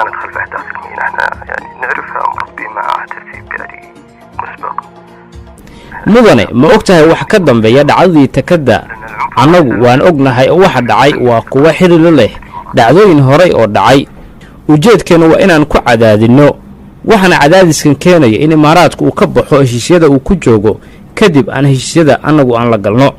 كانت خلف أحداث المينا احنا يعني نعرفها مربين معها ترتيب يعني مسبق. mudane ma ogtahay wax ka dambeeya dhacdadii takada annagu waan ognahay waxa dhacay waa kuwa xiriir leh dhacdooyin horey oo dhacay ujeedkeena waa inaan ku cadaadino waxaana cadaadiskan keenaya in imaaraadku uu ka baxo heshiisyada uu ku joogo kadib aan heshiisyada annagu aan la galno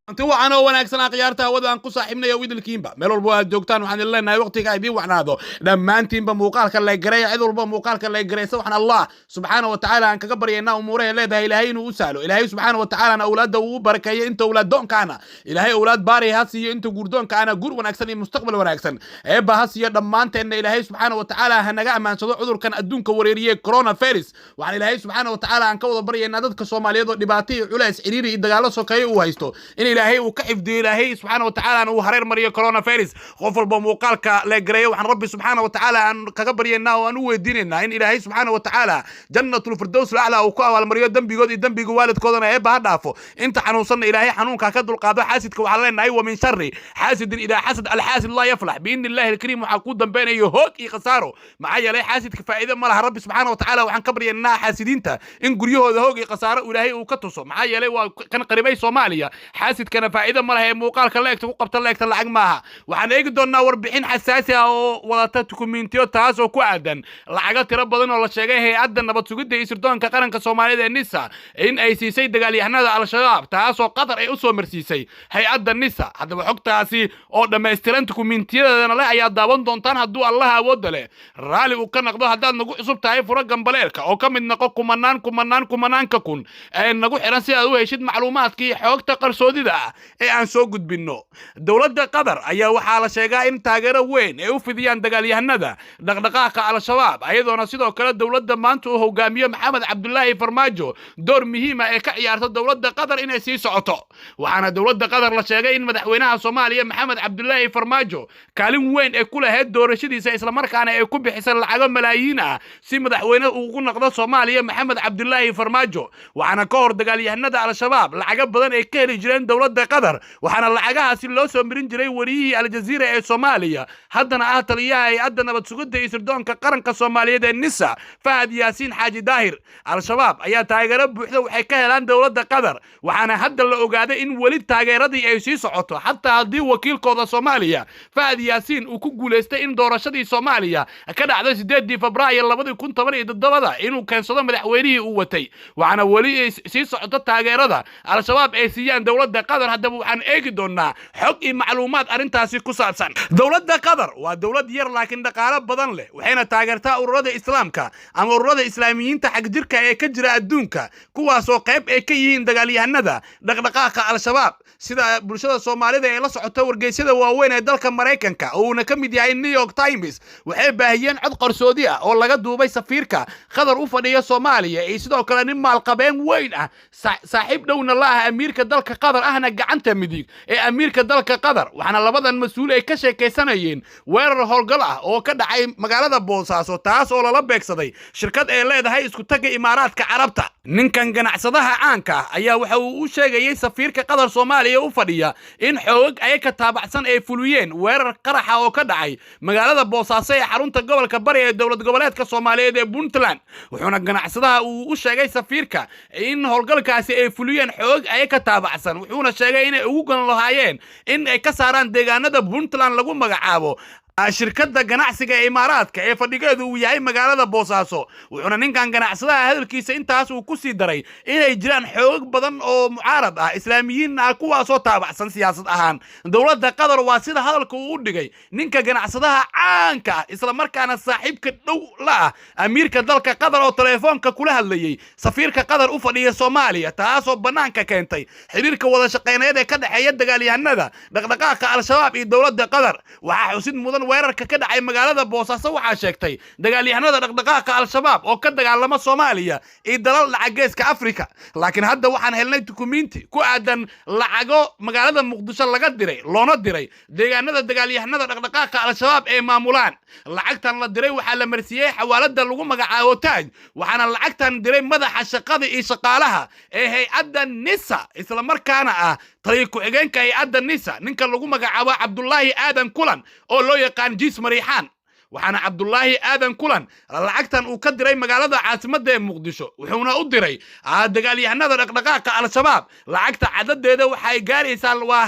انت وحنا وناكسنا قيارتها ودا ان قصاحبنا يا ويد الكيمبا ميل والبو جوجتان waxaan ilaahay waqtiga ay bi waxnaado dhamaantiinba muuqaalka la gareey cid walba muuqaalka la gareey subhana allah subhanahu wa ta'ala aan kaga baryeena umuuraha leedahay ilaahay inuu u saalo ilaahay subhanahu wa ta'ala awlaada uu barakeeyo inta awlaadoonkana ilaahay awlaad baari hasiyo inta gurdoonkana gur wanaagsan iyo mustaqbal wanaagsan ee bahasiyo dhamaanteena ilaahay subhanahu wa ta'ala hanaga amaansado cudurkan adduunka wareeriyay corona virus waxaan ilaahay subhanahu wa ta'ala aan ka wada baryeena dadka Soomaaliyeed oo dhibaato iyo culays ciriiri iyo dagaalo sokeeye u haysto in إلهي وكحفظ إلهي سبحانه وتعالى أنه هرير مريا كورونا فيروس خوف بموقالك لجريه وعن ربي سبحانه وتعالى أن كجبرينا وأنو ديننا إن إلهي سبحانه وتعالى جنة الفردوس الأعلى وكوا والمريا دم بيجود دم بيجوالد كودنا يبقى هدافه أنت حنوصلنا إلهي حنون ككدر القاضي حاسد وعلينا أيوة من شر حاسد إذا حسد الحاسد الله يفلح بإذن الله الكريم وعقودا بين يهوك يخساره معايا ليه حاسد كفائدة ما ربي سبحانه وتعالى وعن كبرينا حاسدين تا إن قريه هذا هوك يخساره إلهي وكتصه معايا ليه وكان قريبي صوماليا حاسد كان فائدة ما له موقال كلاك توقف تلاك تلعق معها وحنا يقدرنا وربحين حساسية ولا تكومنتيو تاس وكوعدا لعقات ربنا ولا شيء هي عدنا بتسجد يسردون كقرن كصومالية النساء إن أي سي سيد قال يحنا على شباب تاس وقطر أي أسوة مرسيسي هي عد النساء هذا بحق تاسي أو لما يستلم تكومنتيو أنا لا يا دابون دون تان هدو الله أودله رالي وكان نقضوا هذا نقول صوب تاي فرق جنبالك أو كم النقو كمنان ككون نقول حراسي هو يشد معلومات كي حق تقرصودي ده aan soo gudbino dawladda qatar ayaa waxa la sheegay in taageero weyn ay u fidiyaan dagaalyahanada dhaqdhaqaaqa al-shabaab ayadoona sidoo kale dawladda maanta uu hogaamiyo maxamed cabdullaahi farmaajo door muhiim ah ee ka ciyaarto dawladda qatar inay sii socoto waxaana dawladda qatar la sheegay in madaxweynaha Soomaaliya maxamed cabdullaahi farmaajo kaalin weyn ay ku lahayd doorashadiisa isla markaana ay ku bixisay lacag malaayiin ah si madaxweynaha uu ugu noqdo Soomaaliya maxamed cabdullaahi farmaajo waxaana ka hor dagaalyahanada al-shabaab lacag badan ay ka heli jireen dawladda qatar waxaana lacagahaasi loo soo mirin jiray wariyihii Al-Jazeera ee Soomaaliya haddana ah taliyaha ay adana nabad sugidda iyo sirdoonka qaranka Soomaaliyeed ee NISA Fahad Yaasiin Xaaji Daahir al-shabaab ayaa taageero buuxda waxay ka helaan dawladda qatar waxaana hadda la ogaaday in wali taageeradii ay sii socoto hatta haddii wakiilkooda Soomaaliya Fahad Yaasiin uu ku guuleystay in doorashadii Soomaaliya ka dhacday 8 Febraayo 2017 inuu keensado madaxweynihii uu watay waxaana wali sii socoto taageerada al-shabaab ay siiyaan dawladda qatar hadda waxaan eegi doonaa xog iyo macluumaad arintaasi ku saabsan dawladda qatar waa dawlad yar laakiin dhaqaale badan leh waxayna taageertaa ururada islaamka ama ururada islaamiyiinta xaq jirka ee ka jira adduunka kuwaas oo qayb ay ka yihiin dagaalyahanada dhaqdhaqaaqa al-shabaab sida bulshada Soomaalida ee la socota wargeysyada waaweyn ee dalka Mareykanka oo uu ka mid yahay New York Times waxay baahiyeen cod qarsoodi ah oo laga duubay safiirka qatar u fadhiya Soomaaliya iyo sidoo kale nin maalqabeen weyn ah saaxiib dhowna la ah amiirka dalka qatar ahna gacanta midig ee amiirka dalka qatar waxaana labadan mas'uul ay ka sheekaysanayeen weerar howlgal ah oo ka dhacay magaalada Boosaaso taas oo lala beegsaday shirkad ay leedahay isku tagga Imaaraadka Carabta ninkan ganacsadaha caanka ayaa waxa uu u sheegay safiirka qatar Soomaaliya u fadhiya in xoog ay ka taabacsan ay fuliyeen weerar qarax oo ka dhacay magaalada Boosaaso ee xarunta gobolka Bari ee dawlad goboleedka Soomaaliyeed ee Puntland wuxuuna ganacsadaha uu u sheegay safiirka in howlgalkaasi ay fuliyeen xoog ay ka taabacsan wuxuuna sheegay in ay ugu gan lahaayeen in ay ka saaraan deegaanada Puntland lagu magacaabo shirkadda ganacsiga ee Imaaraadka ee fadhigeedu uu yahay magaalada Boosaaso wuxuuna ninkan ganacsadaha hadalkiisa intaas uu ku sii daray inay jiraan xoog badan oo mucaarad ah islaamiyiin ah kuwaas oo taabacsan siyaasad ahaan dawladda qatar waa sida hadalka uu u dhigay ninka ganacsadaha caanka isla markaana saaxiibka dhow la ah amiirka dalka qatar oo telefoonka kula hadlayay safiirka qatar u fadhiya Soomaaliya taas oo banaanka keentay xiriirka wada shaqeyneed ee ka dhaxeeya dagaalyahanada dhaqdhaqaaqa al-shabaab iyo dawladda qatar waxa xusid mudan weerarka ka dhacay magaalada Boosaaso waxa sheegtay dagaalyahanada dhaqdhaqaaqa al-shabaab oo ka dagaalama Soomaaliya iyo dalal lacageeska Afrika laakiin hadda waxaan helnay dukumeenti ku aadan lacago magaalada Muqdisho laga diray loona diray deegaanada dagaalyahanada dhaqdhaqaaqa al-shabaab ee maamulaan lacagtan la diray waxa la marsiyay xawaalada lagu magacaabo Taaj waxaana lacagtan diray madaxa shaqada iyo shaqaalaha ee hay'adda NISA isla markaana ah taliye ku-xigeenka hay'adda NISA ninka lagu magacaabo Cabdullaahi Aadan Kulan oo loo yaqaan Jiis Mariixaan waxaana cabdulaahi aadan kulan lacagtan uu ka diray magaalada caasimadda ee muqdisho wuxuuna u diray dagaalyahanada dhaqdhaqaaqa al-shabaab lacagta cadadeeda waxay gaaraysaa waa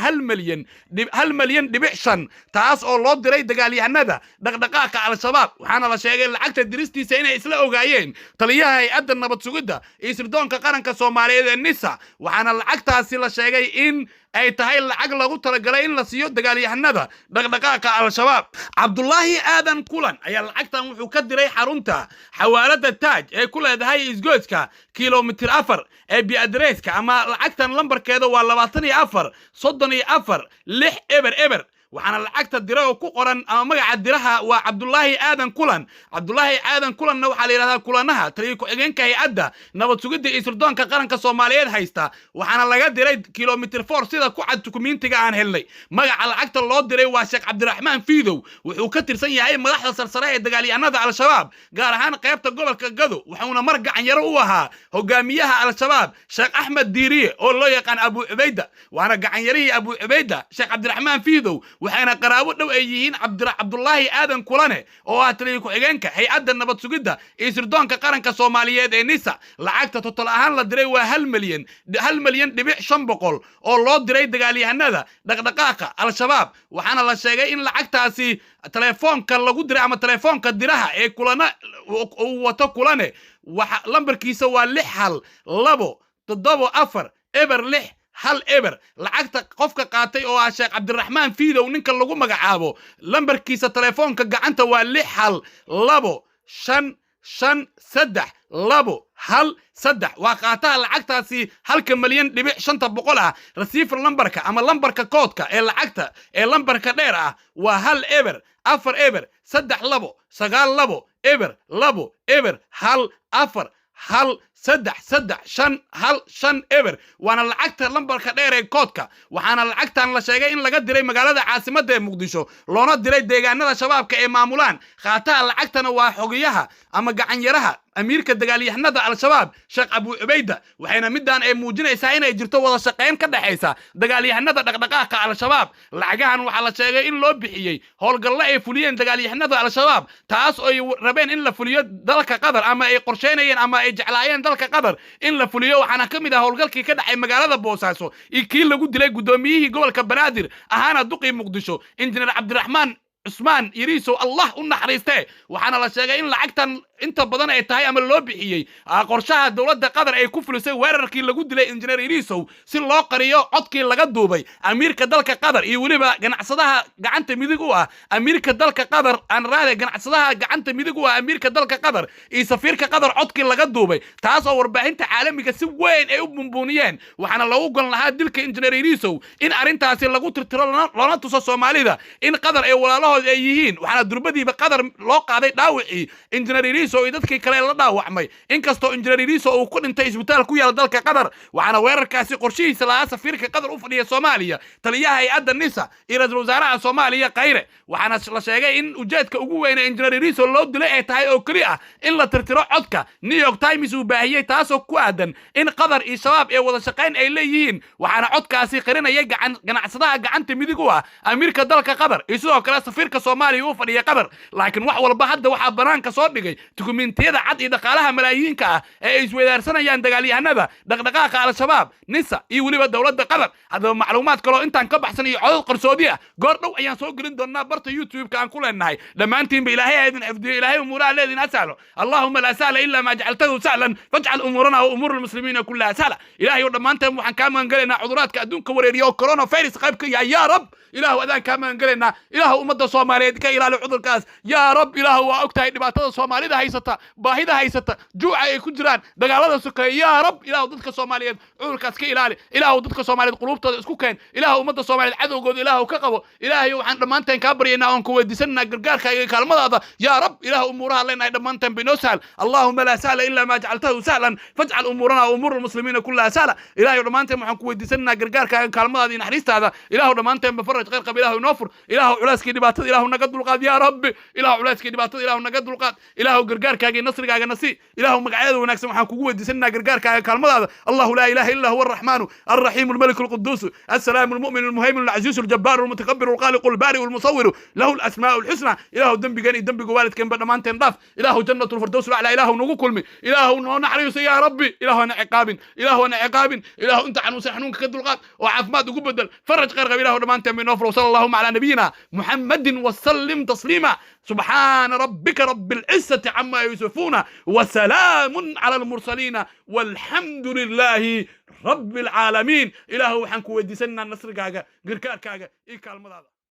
1,500,000 taas oo loo diray dagaalyahanada dhaqdhaqaaqa al-shabaab waxaana la sheegay lacagta diristiisa inay isla ogaayeen taliyaha hay-adda nabad sugidda iyo sirdoonka qaranka Soomaaliyeed ee NISA waxaana lacagtaasi la sheegay in ay tahay lacag lagu talagalay in la siiyo dagaalyahanada dhaqdhaqaaqa al-shabaab cabdulaahi aadan kulan ayaa lacagtan wuxuu ka diray xarunta xawaalada taaj ee ku leedahay isgoyska kilomitir 4 ee bi-adreeska ama lacagtan lambarkeeda waa 24 34 6 eber eber waxaana lacagta diray oo ku qoran ama magaca diraha waa cabdulaahi aadan kulanna waxaa la yidhahdaa kulanaha taliya ku-xigeenka hay-adda nabad sugidda iyo sirdoonka qaranka Soomaaliyeed haysta waxaana laga diray kilomitir 4 sida ku cad dukumiintiga aan helnay magaca lacagta loo diray waa Sheekh Cabdiraxmaan Fiidow wuxuu ka tirsan yahay madaxda sarsare ee dagaalyahanada al-shabaab gaar ahaan qaybta gobolka Gado wuxuuna mar gacan yaro u ahaa hogaamiyaha al-shabaab Sheekh Axmed Diiriye oo loo yaqaan Abu Ubayda waana gacan yarihii Abu Ubayda Sheekh Cabdiraxmaan Fiidow waxaana qaraabo dhow ay yihiin cabdulaahi aadan kulane oo ah taliya ku-xigeenka hay-adda nabad sugidda iyo sirdoonka qaranka Soomaaliyeed ee NISA lacagta total ahaan la diray waa 1,500,000 oo loo diray dagaalyahanada dhaqdhaqaaqa al-shabaab waxaana la sheegay in lacagtaasi telefoonka lagu diray ama telefoonka diraha ee kulana uu wato kulane waxa lambarkiisa waa 61274 eber 6 hal eber lacagta qofka qaatay oo ah Sheekh Cabdiraxmaan Fiidow ninka lagu magacaabo lambarkiisa telefoonka gacanta waa 62553 waa qaataha lacagtaasi 1,500,000 ah receiver lambarka ama lambarka koodka ee lacagta ee lambarka dheer ah waa 1 eber 4 eber 32 92 eber 2 eber 1 4 1 3 eber waana lacagta lambarka dheer ee koodka waxaana lacagtan la sheegay in laga diray magaalada caasimadda ee muqdisho loona diray deegaanada shabaabka ee maamulaan qaataha lacagtana waa xogiyaha ama gacan yaraha amiirka dagaalyahanada al-shabaab Sheekh Abu Ubayda waxayna midaan ay muujinaysaa inay jirto wada shaqeyn ka dhaxaysa dagaalyahanada dhaqdhaqaaqa al-shabaab lacagahan waxa la sheegay in loo bixiyay howlgallo ay fuliyeen dagaalyahanada al-shabaab taas oo ay rabeen in la fuliyo dalka Qatar ama ay qorsheynayeen ama ay jeclaayeen dalka Qatar in la fuliyo waxaana kamid ah howlgalkii ka dhacay magaalada Boosaaso iyo kii lagu dilay gudoomiyihii gobolka Banaadir ahaana duqii Muqdisho injineer Cabdiraxmaan عثمان يريسو الله ونحريسته وحنا لا شيء إن لعقتن أنت بدنا يتهاي أمر لوبي قرشها الدولة قدر أي كفر سوي وركي لجود لي إنجنير يريسو سين لا قرية عطكي لجد دوبي أمريكا دلك قدر يقولي بقى جنع صدها جعنت ميدجوا أمريكا دلك قدر أن رأي جنع صدها جعنت ميدجوا أمريكا دلك قدر يسافر كقدر عطكي لجد دوبي تصور بقى أنت عالمي كسوين أي بنبونيان وحنا لو قلنا هاد دلك إنجنير يريسو إن أرنت هسي لجود ترى لنا تصصوا مالي ده إن قدر أي ولا ay yihiin waxaana durbadiiba qadar loo qaaday dhaawacii injineer Iriso iyo dadkii kale la dhaawacmay inkastoo injineer Iriso uu ku dhintay isbitaal ku yaal dalka Qatar waxaana weerarkaasi qorshihiisa la safiirka Qatar u fadhiya Soomaaliya taliyaha hay-adda NISA iyo ra'iisul wasaaraha Soomaaliya Qayre waxaana la sheegay in ujeedka ugu weyn ee injineer Iriso loo dilay ay tahay oo kaliya ah in la tirtiro codka New York Times uu baahiyay taasoo ku aadan in Qatar iyo shabaab ay wada shaqeyn ay leeyihiin waxaana codkaasi qarinayay ganacsadaha gacanta midig u ah amiirka dalka Qatar iyo sidoo kale safiirka Soomaaliya uu fadhiya Qatar laakiin wax walba hadda waxa banaanka soo dhigay dukumeentiyada cad iyo dhaqaalaha malaayiinka ah ee ay isweydaarsanayaan dagaalyahanada dhaqdhaqaaqa al-shabaab NISA iyo waliba dawladda Qatar hadda macluumaad kale oo intaan ka baxsan iyo codad qarsoodi ah goor dhow ayaan soo gelin doonaa barta YouTube-ka aan ku leenahay dhamaantiin ba ilaahay aydin xifdiyo ilaahay umuuraha leedin asalo Allahumma la sahla illa ma ja'altahu sahlan faj'al umurana wa umur al-muslimina kullaha sahla ilaahay dhamaanteen waxaan ka maan galeynaa cuduraadka adduunka wareeriyo coronavirus qaybka ya rab ilaahu adaan ka maan galeynaa ilaahu ummadda Soomaaliyeed ka ilaali cudurkaas ya rab ilaahu waa ogtahay dhibaatada Soomaalida haysata baahida haysata juuca ay ku jiraan dagaalada sukkay ya rab ilaahu dadka Soomaaliyeed cudurkaas ka ilaali ilaahu dadka Soomaaliyeed qulubtooda isku keen ilaahu ummadda Soomaaliyeed cadowgooda ilaahu ka qabo ilaahay waxaan dhamaanteen ka baryaynaa oo ku weydiisanaa gargaarka iyo kaalmadaada ya rab ilaahu umuraha leenahay dhamaanteen bino sahal Allahumma la sahla illa ma ja'altahu sahlan faj'al umurana wa umur al-muslimina kullaha sahla ilaahay dhamaanteen waxaan ku weydiisanaa gargaarka iyo kaalmadaada iyo naxariistaada ilaahu dhamaanteen ba faraj qeyr qab ilaahu noofur ilaahu culaaskii dhibaatada dhibaatada ilaahu naga dulqaad yaa rabbi ilaahu culayska dhibaatada ilaahu naga dulqaad ilaahu gargaarkaaga iyo nasrigaaga nasi ilaahu magacyada wanaagsan waxaan kugu weydiisanaynaa gargaarkaaga kaalmadaada allahu laa ilaaha illa huwa arraxmaanu الرحيم الملك القدوس السلام المؤمن المهيمن العزيز الجبار المتكبر الخالق البارئ المصور له الاسماء الحسنى اله ذنبي جاني ذنبي والد كان بدمان تنضاف اله جنه الفردوس الاعلى اله نغو كلمي اله نحريس يا ربي اله انا عقاب اله انا عقاب اله انت عنو سحنونك كدلقات وعافمات ugu bedel فرج خير اله دمان تن نوفر وصلى الله على نبينا محمد وسلم تسليما سبحان ربك رب العزه عما يصفون وسلام على المرسلين والحمد لله رب العالمين إلهو وحن كو ويديسنا نصركاغا غيركاغا إي كالمدادا